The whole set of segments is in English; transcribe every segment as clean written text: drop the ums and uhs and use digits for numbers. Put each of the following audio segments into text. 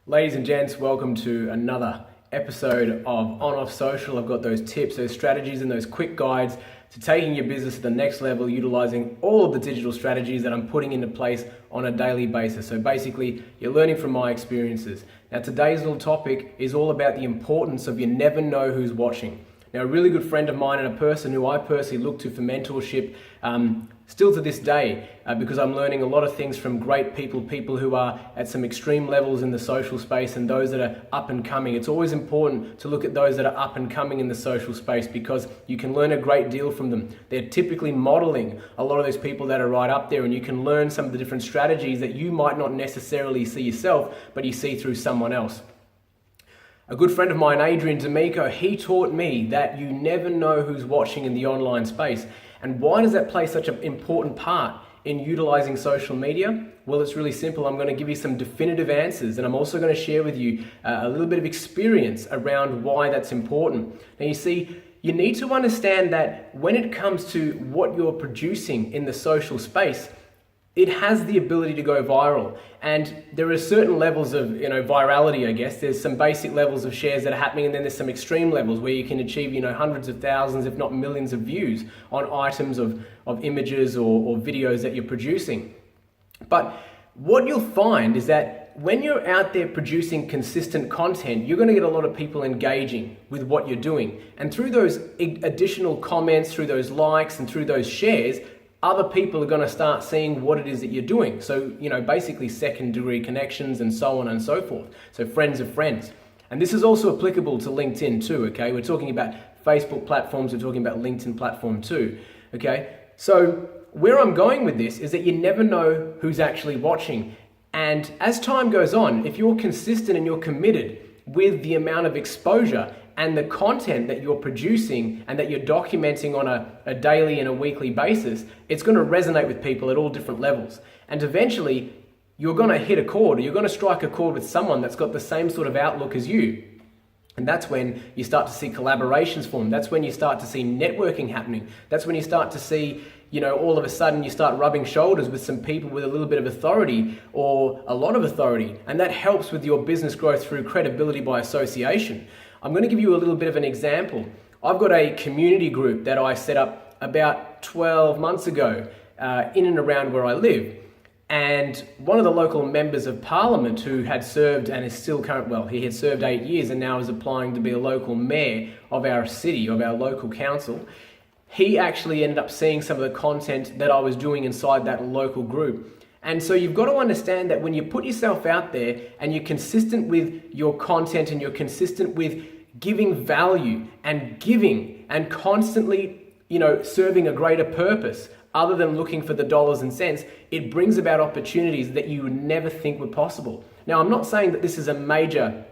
Ladies and gents, welcome to another episode of On-Off Social. I've got those tips, those strategies, and those quick guides to taking your business to the next level, utilizing all of the digital strategies that I'm putting into place on a daily basis. So basically, you're learning from my experiences. Now, today's little topic is all about the importance of you never know who's watching. Now, a really good friend of mine and a person who I personally look to for mentorship, still to this day, because I'm learning a lot of things from great people who are at some extreme levels in the social space and those that are up and coming. It's always important to look at those that are up and coming in the social space because you can learn a great deal from them. They're typically modeling a lot of those people that are right up there, and you can learn some of the different strategies that you might not necessarily see yourself, but you see through someone else. A good friend of mine, Adrian D'Amico, he taught me that you never know who's watching in the online space. And why does that play such an important part in utilizing social media? Well, it's really simple. I'm going to give you some definitive answers, and I'm also going to share with you a little bit of experience around why that's important. Now, you see, you need to understand that when it comes to what you're producing in the social space, it has the ability to go viral, and there are certain levels of virality. I guess there's some basic levels of shares that are happening, and then there's some extreme levels where you can achieve hundreds of thousands, if not millions, of views on items of images or videos that you're producing. But what you'll find is that when you're out there producing consistent content, you're going to get a lot of people engaging with what you're doing, and through those additional comments, through those likes, and through those shares, other people are going to start seeing what it is that you're doing. So, basically second degree connections and so on and so forth. So friends of friends. And this is also applicable to LinkedIn too, okay? We're talking about Facebook platforms, we're talking about LinkedIn platform too, okay? So where I'm going with this is that you never know who's actually watching. And as time goes on, if you're consistent and you're committed with the amount of exposure and the content that you're producing and that you're documenting on a daily and a weekly basis, it's going to resonate with people at all different levels. And eventually, you're going to hit a chord, or you're going to strike a chord with someone that's got the same sort of outlook as you. And that's when you start to see collaborations form. That's when you start to see networking happening. That's when you start to see, all of a sudden you start rubbing shoulders with some people with a little bit of authority or a lot of authority. And that helps with your business growth through credibility by association. I'm going to give you a little bit of an example. I've got a community group that I set up about 12 months ago in and around where I live. And one of the local members of parliament who had served and is still he had served 8 years and now is applying to be a local mayor of our city, of our local council. He actually ended up seeing some of the content that I was doing inside that local group. And so you've got to understand that when you put yourself out there and you're consistent with your content and you're consistent with giving value and giving and constantly, serving a greater purpose other than looking for the dollars and cents, it brings about opportunities that you would never think were possible. Now, I'm not saying that this is a major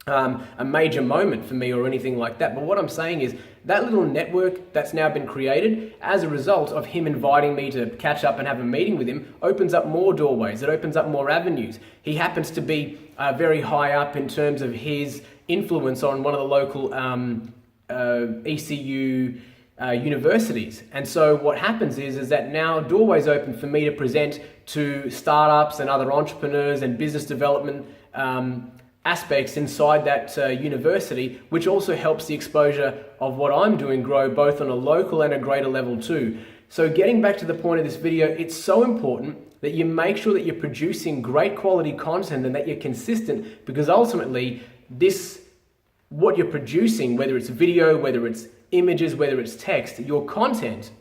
moment for me or anything like that. But what I'm saying is that little network that's now been created as a result of him inviting me to catch up and have a meeting with him opens up more doorways. It opens up more avenues. He happens to be very high up in terms of his influence on one of the local ECU universities. And so what happens is that now doorways open for me to present to startups and other entrepreneurs and business development aspects inside that university, which also helps the exposure of what I'm doing grow both on a local and a greater level too. So getting back to the point of this video, it's so important that you make sure that you're producing great quality content and that you're consistent, because ultimately what you're producing, whether it's video, whether it's images, whether it's text, your content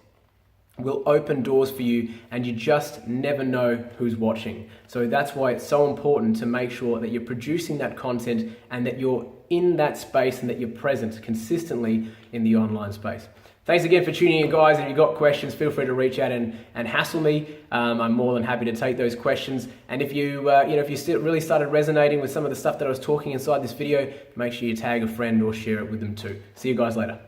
will open doors for you, and you just never know who's watching. So that's why it's so important to make sure that you're producing that content and that you're in that space and that you're present consistently in the online space. Thanks again for tuning in, guys. If you've got questions, feel free to reach out and hassle me. I'm more than happy to take those questions. And if if you still really started resonating with some of the stuff that I was talking inside this video, make sure you tag a friend or share it with them too. See you guys later.